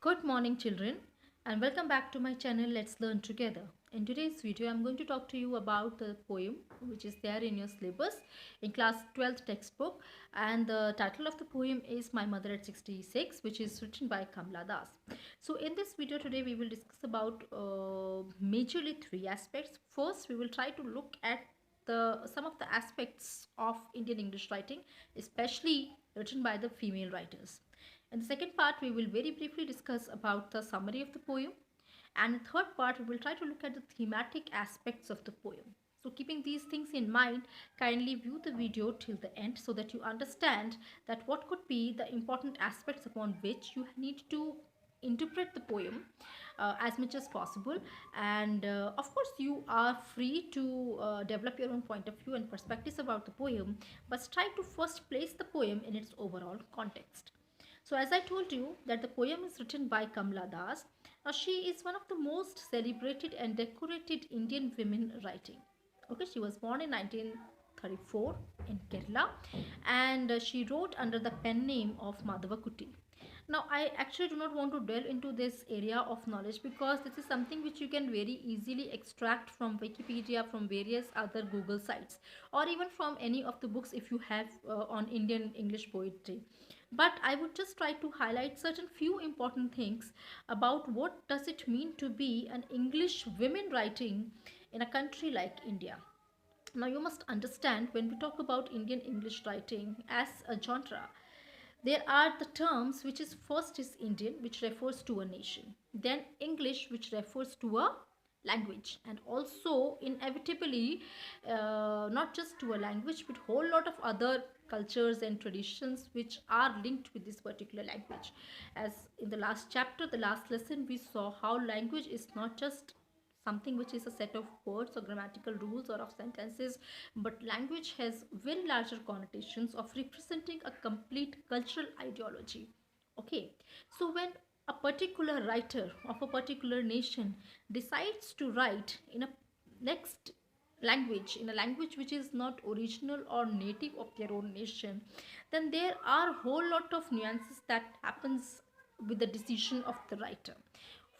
Good morning, children, and welcome back to my channel. Let's learn together. In today's video, I'm going to talk to you about the poem which is there in your syllabus in class 12th textbook, and the title of the poem is My Mother at 66, which is written by Kamla Das. So, in this video today, we will discuss about majorly three aspects. First, we will try to look at the some of the aspects of Indian English writing, especially written by the female writers. In the second part, we will very briefly discuss about the summary of the poem. And in the third part, we will try to look at the thematic aspects of the poem. So keeping these things in mind, kindly view the video till the end so that you understand that what could be the important aspects upon which you need to interpret the poem as much as possible. And of course, you are free to develop your own point of view and perspectives about the poem, but try to first place the poem in its overall context. So as I told you that the poem is written by Kamla Das. Now she is one of the most celebrated and decorated Indian women writing. Okay, she was born in 1934 in Kerala, and she wrote under the pen name of Madhavakutti. Now, I actually do not want to delve into this area of knowledge because this is something which you can very easily extract from Wikipedia, from various other Google sites, or even from any of the books if you have on Indian English poetry. But I would just try to highlight certain few important things about what does it mean to be an English women writing in a country like India. Now, you must understand when we talk about Indian English writing as a genre, there are the terms which is first is Indian, which refers to a nation, then English, which refers to a language, and also inevitably not just to a language but whole lot of other cultures and traditions which are linked with this particular language. As in the last chapter, the last lesson, we saw how language is not just something which is a set of words or grammatical rules or of sentences, but language has very larger connotations of representing a complete cultural ideology. Okay, so when a particular writer of a particular nation decides to write in a next language, in a language which is not original or native of their own nation, then there are a whole lot of nuances that happens with the decision of the writer.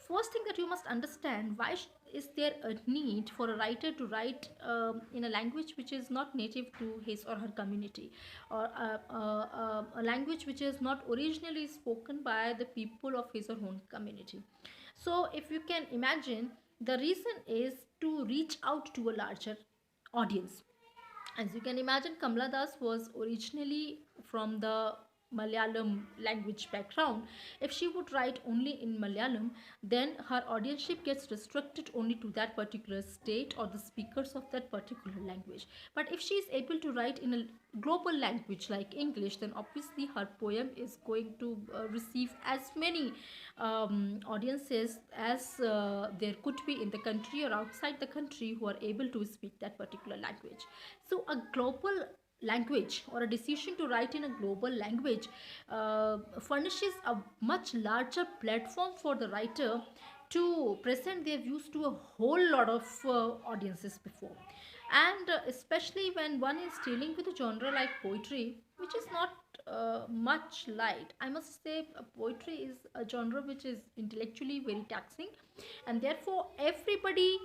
First thing that you must understand, why is there a need for a writer to write in a language which is not native to his or her community, or a language which is not originally spoken by the people of his or her own community. So if you can imagine, the reason is to reach out to a larger audience. As you can imagine, Kamla Das was originally from the Malayalam language background. If she would write only in Malayalam, then her audienship gets restricted only to that particular state or the speakers of that particular language. But if she is able to write in a global language like English, then obviously her poem is going to receive as many audiences as there could be in the country or outside the country who are able to speak that particular language. So a global language or a decision to write in a global language furnishes a much larger platform for the writer to present their views to a whole lot of audiences before. And especially when one is dealing with a genre like poetry, which is not much light. I must say, poetry is a genre which is intellectually very taxing, and therefore everybody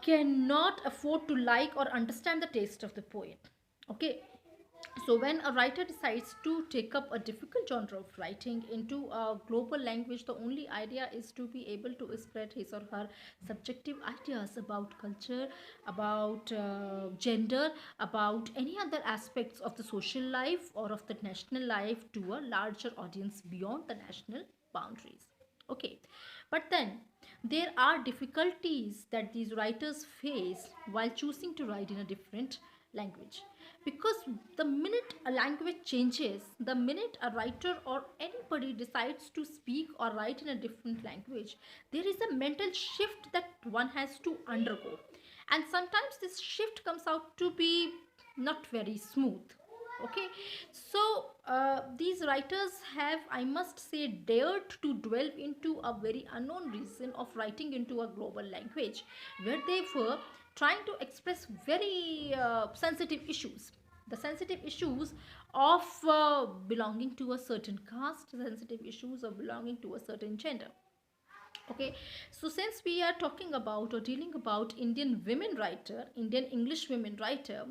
cannot afford to like or understand the taste of the poet. Okay, so when a writer decides to take up a difficult genre of writing into a global language, the only idea is to be able to spread his or her subjective ideas about culture, about gender, about any other aspects of the social life or of the national life to a larger audience beyond the national boundaries. Okay, but then there are difficulties that these writers face while choosing to write in a different language, because the minute a language changes, the minute a writer or anybody decides to speak or write in a different language, there is a mental shift that one has to undergo, and sometimes this shift comes out to be not very smooth. Okay, so these writers have, I must say, dared to delve into a very unknown reason of writing into a global language where they were trying to express very sensitive issues. The sensitive issues of belonging to a certain caste, sensitive issues of belonging to a certain gender. Okay, so since we are talking about or dealing about Indian women writer, Indian English women writer,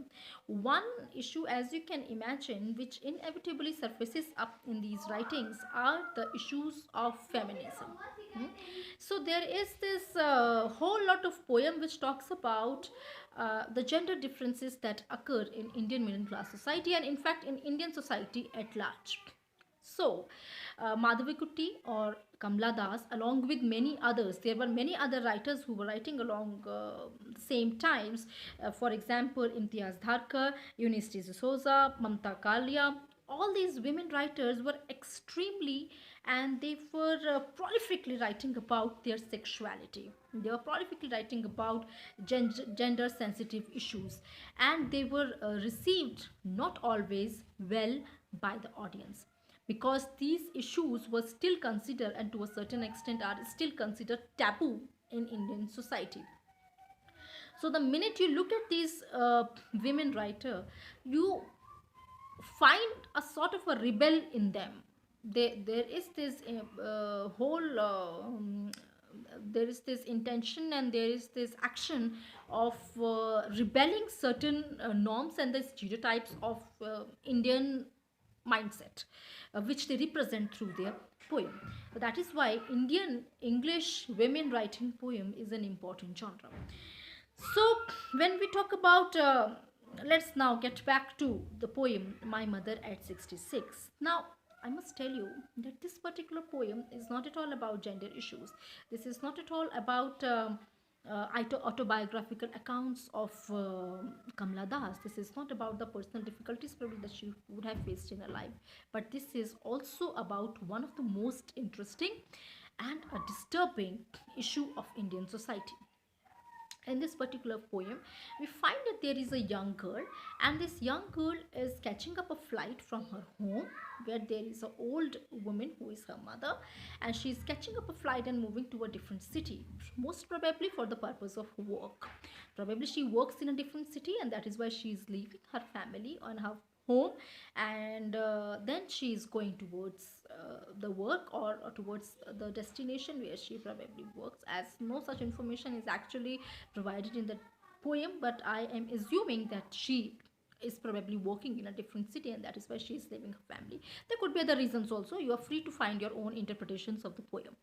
one issue, as you can imagine, which inevitably surfaces up in these writings are the issues of feminism. Hmm? So there is this whole lot of poem which talks about the gender differences that occur in Indian middle class society, and in fact in Indian society at large. So, Madhavikutty or Kamla Das, along with many others, there were many other writers who were writing along the same times. For example, Imtiaz Dharkar, Eunice D'Souza, Mamta Kalia. All these women writers were extremely and they were prolifically writing about their sexuality. They were prolifically writing about gender sensitive issues, and they were received not always well by the audience, because these issues were still considered and to a certain extent are still considered taboo in Indian society. So the minute you look at these women writer, you find a sort of a rebel in them. There is this whole there is this intention and there is this action of rebelling certain norms and the stereotypes of Indian mindset, which they represent through their poem. That is why Indian English women writing poem is an important genre. So, when we talk about, let's now get back to the poem My Mother at 66. Now, I must tell you that this particular poem is not at all about gender issues. This is not at all about autobiographical accounts of Kamla Das. This is not about the personal difficulties probably that she would have faced in her life. But this is also about one of the most interesting and a disturbing issue of Indian society. In this particular poem, we find that there is a young girl, and this young girl is catching up a flight from her home, where there is an old woman who is her mother, and she is catching up a flight and moving to a different city, most probably for the purpose of work. Probably she works in a different city, and that is why she is leaving her family on her home, and then she is going towards the work, or towards the destination where she probably works, as no such information is actually provided in the poem, but I am assuming that she is probably working in a different city and that is why she is leaving her family. There could be other reasons also. You are free to find your own interpretations of the poem.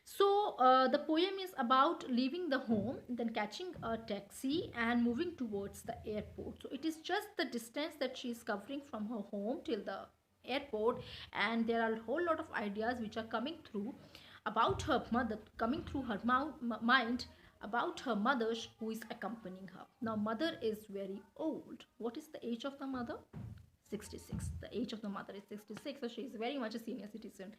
So the poem is about leaving the home, then catching a taxi and moving towards the airport. So it is just the distance that she is covering from her home till the airport, and there are a whole lot of ideas which are coming through about her mother, coming through her mind about her mother who is accompanying her. Now, mother is very old. What is the age of the mother? 66. The age of the mother is 66, so she is very much a senior citizen.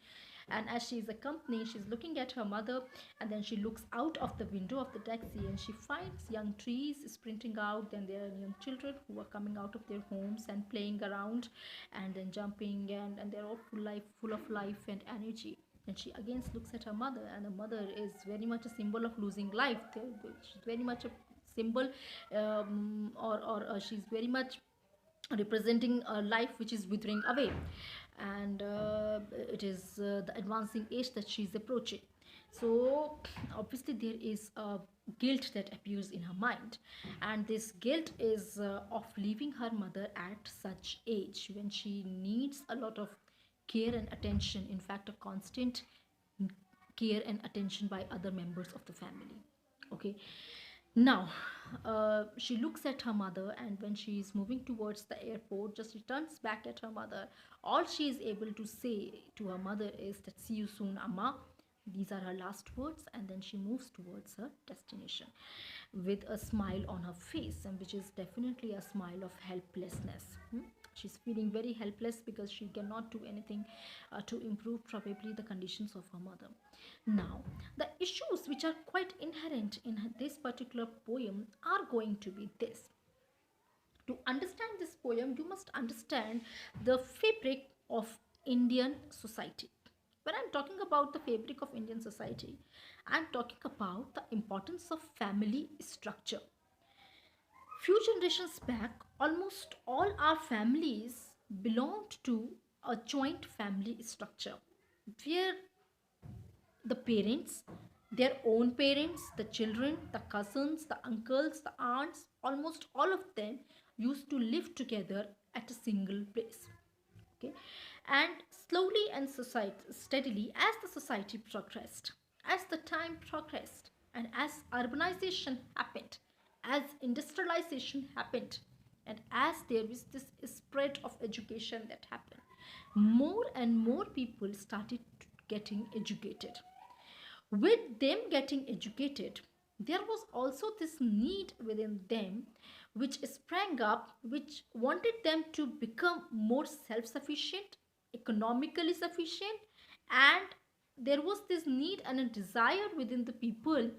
And as she is accompanying, she's looking at her mother, and then she looks out of the window of the taxi and she finds young trees sprinting out. Then there are young children who are coming out of their homes and playing around and then jumping, and they're all full of life and energy. And she again looks at her mother, and the mother is very much a symbol of losing life. She's very much a symbol, or she's very much representing a life which is withering away, and it is the advancing age that she is approaching. So obviously there is a guilt that appears in her mind, and this guilt is of leaving her mother at such age when she needs a lot of care and attention, in fact a constant care and attention by other members of the family. Okay, now, she looks at her mother, and when she is moving towards the airport, just returns back at her mother. All she is able to say to her mother is that, "See you soon, Amma." These are her last words, and then she moves towards her destination with a smile on her face, and which is definitely a smile of helplessness. She's feeling very helpless because she cannot do anything to improve probably the conditions of her mother. Now, the issues which are quite inherent in this particular poem are going to be this. To understand this poem, you must understand the fabric of Indian society. When I'm talking about the fabric of Indian society, I'm talking about the importance of family structure. Few generations back, almost all our families belonged to a joint family structure where the parents, their own parents, the children, the cousins, the uncles, the aunts, almost all of them used to live together at a single place. Okay, and slowly and society steadily as the society progressed, as the time progressed, and as urbanization happened, as industrialization happened, and as there was this spread of education that happened, more and more people started getting educated. With them getting educated, there was also this need within them which sprang up, which wanted them to become more self sufficient, economically sufficient, and there was this need and a desire within the people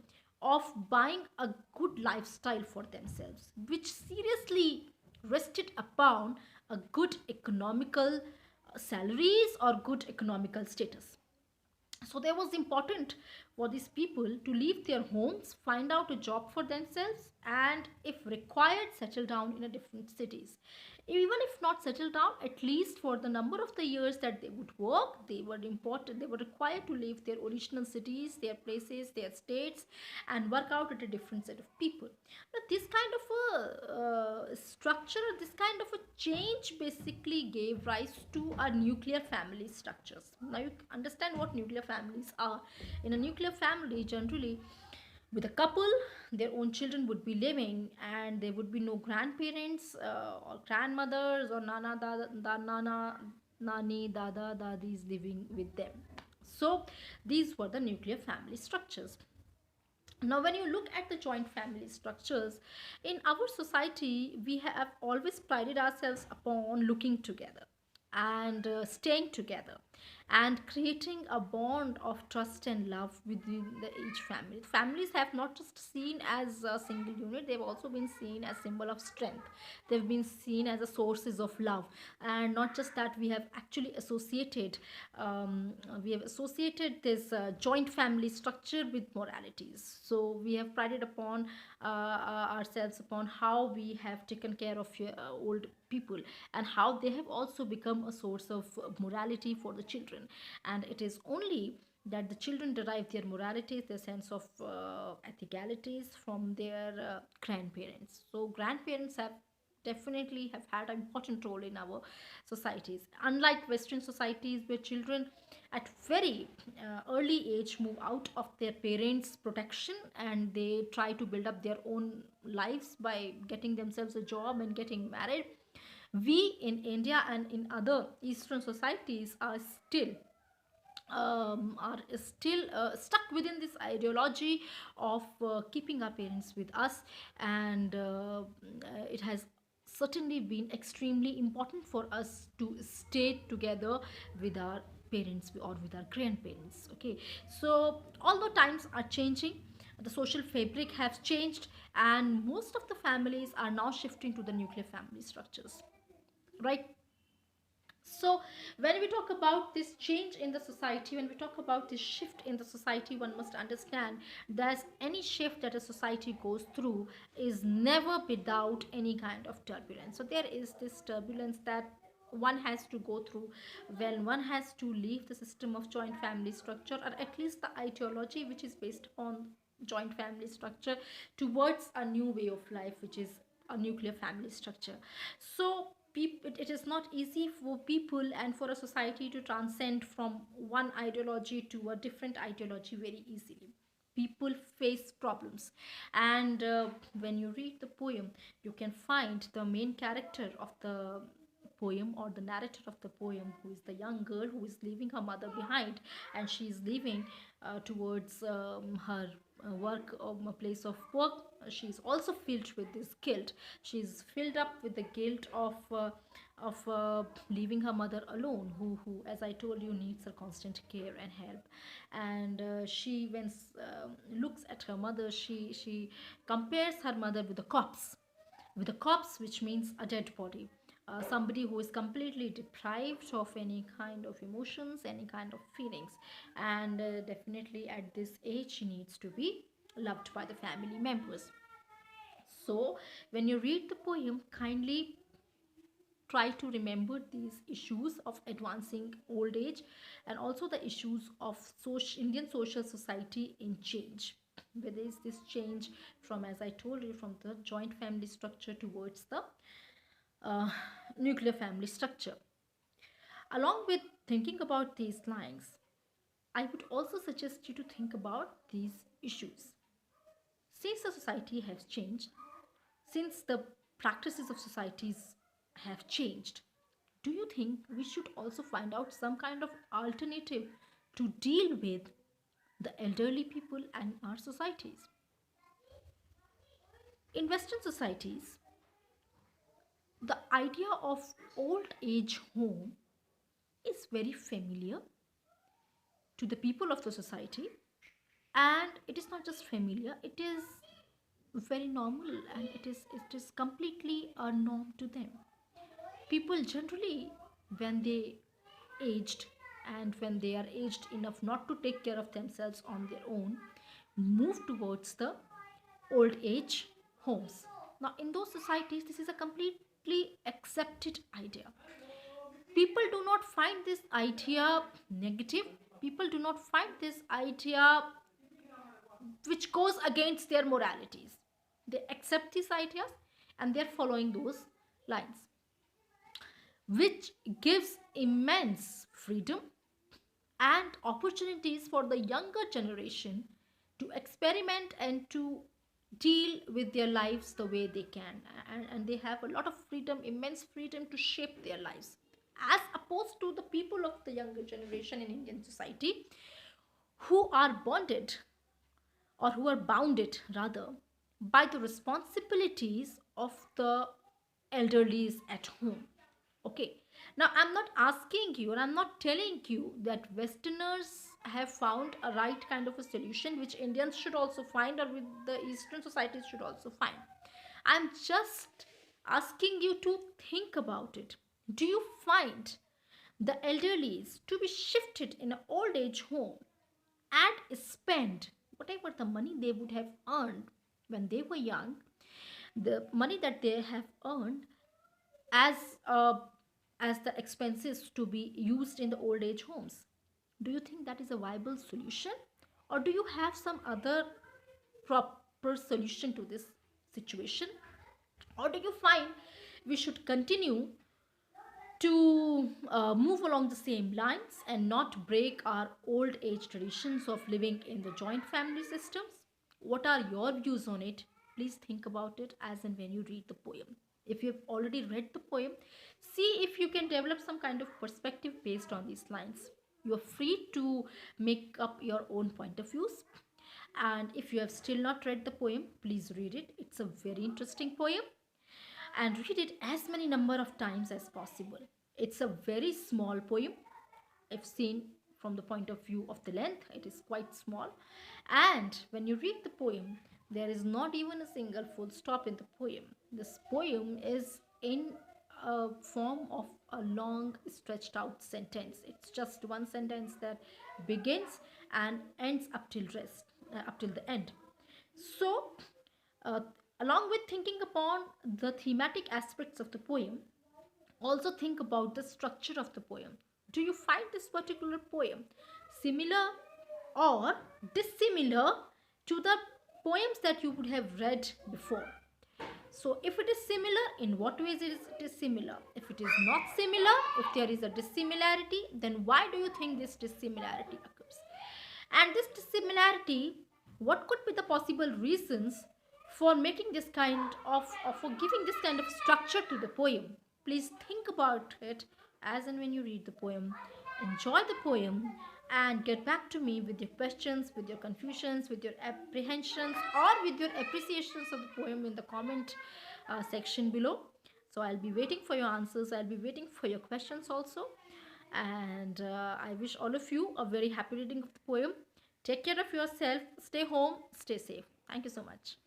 of buying a good lifestyle for themselves, which seriously rested upon a good economical salaries or good economical status. So there was important for these people to leave their homes, find out a job for themselves, and if required, settle down in a different cities. Even if not settle down, at least for the number of the years that they would work, they were important. They were required to leave their original cities, their places, their states, and work out at a different set of people. Now, this kind of a structure, this kind of a change, basically gave rise to our nuclear family structures. Now, you understand what nuclear families are. In a nuclear family, generally, with a couple, their own children would be living, and there would be no grandparents or grandmothers or nana, nani, dada, dadis living with them. So these were the nuclear family structures. Now, when you look at the joint family structures in our society, we have always prided ourselves upon looking together and staying together and creating a bond of trust and love within each family. Families have not just seen as a single unit, they've also been seen as symbol of strength. They've been seen as a sources of love. And not just that, we have actually associated this joint family structure with moralities. So we have prided upon ourselves upon how we have taken care of old people, and how they have also become a source of morality for the children. And it is only that the children derive their moralities, their sense of ethicalities from their grandparents. So grandparents have definitely have had an important role in our societies, unlike western societies where children at very early age move out of their parents protection and they try to build up their own lives by getting themselves a job and getting married. We in India and in other eastern societies are still stuck within this ideology of keeping our parents with us, and it has certainly been extremely important for us to stay together with our parents or with our grandparents. Okay, so although times are changing, the social fabric has changed, and most of the families are now shifting to the nuclear family structures, right? So when we talk about this change in the society, when we talk about this shift in the society, one must understand that any shift that a society goes through is never without any kind of turbulence. So there is this turbulence that one has to go through when one has to leave the system of joint family structure, or at least the ideology which is based on joint family structure, towards a new way of life, which is a nuclear family structure. So it is not easy for people and for a society to transcend from one ideology to a different ideology very easily. People face problems, and when you read the poem, you can find the main character of the poem, or the narrator of the poem, who is the young girl who is leaving her mother behind, and she is leaving towards her work, a place of work. She's also filled with this guilt. She's filled up with the guilt of leaving her mother alone, who, as I told you, needs her constant care and help. And she, when looks at her mother, she compares her mother with a corpse, which means a dead body. Somebody who is completely deprived of any kind of emotions, any kind of feelings, and definitely at this age she needs to be loved by the family members. So, when you read the poem, kindly try to remember these issues of advancing old age and also the issues of Indian social society in change. Where there is this change from, as I told you, from the joint family structure towards the uh, nuclear family structure. Along with thinking about these lines, I would also suggest you to think about these issues. Since the society has changed, since the practices of societies have changed, do you think we should also find out some kind of alternative to deal with the elderly people and our societies? In Western societies, the idea of old age home is very familiar to the people of the society, and it is not just familiar, it is very normal, and it is completely a norm to them. People generally, when they aged and when they are aged enough not to take care of themselves on their own, move towards the old age homes. Now in those societies, this is a completely accepted idea. People do not find this idea negative. People do not find this idea which goes against their moralities. They accept these ideas and they're following those lines, which gives immense freedom and opportunities for the younger generation to experiment and to deal with their lives the way they can. And they have a lot of freedom, immense freedom to shape their lives, as opposed to the people of the younger generation in Indian society who are bonded, or who are bounded rather, by the responsibilities of the elderlies at home. Okay, now I'm not asking you, and I'm not telling you that Westerners have found a right kind of a solution which Indians should also find, or with the Eastern societies should also find. I'm just asking you to think about it. Do you find the elderlies to be shifted in an old age home and spend whatever the money they would have earned when they were young, the money that they have earned as uh, as the expenses to be used in the old age homes? Do you think that is a viable solution, or do you have some other proper solution to this situation? Or do you find we should continue to move along the same lines and not break our old age traditions of living in the joint family systems? What are your views on it? Please think about it as and when you read the poem. If you've already read the poem, see if you can develop some kind of perspective based on these lines. You're free to make up your own point of views. And if you have still not read the poem, please read it. It's a very interesting poem, and read it as many number of times as possible. It's a very small poem. If seen from the point of view of the length, it is quite small. And when you read the poem, there is not even a single full stop in the poem. This poem is in a form of a long stretched out sentence. It's just one sentence that begins and ends up till the end. So uh, along with thinking upon the thematic aspects of the poem, also think about the structure of the poem. Do you find this particular poem similar or dissimilar to the poems that you would have read before? So, if it is similar, in what ways it is similar? If it is not similar, if there is a dissimilarity, then why do you think this dissimilarity occurs? And this dissimilarity, what could be the possible reasons for making this kind of, or for giving this kind of structure to the poem? Please think about it as and when you read the poem. Enjoy the poem and get back to me with your questions, with your confusions, with your apprehensions, or with your appreciations of the poem in the comment section below. So I'll be waiting for your answers. I'll be waiting for your questions also. And I wish all of you a very happy reading of the poem. Take care of yourself. Stay home. Stay safe. Thank you so much.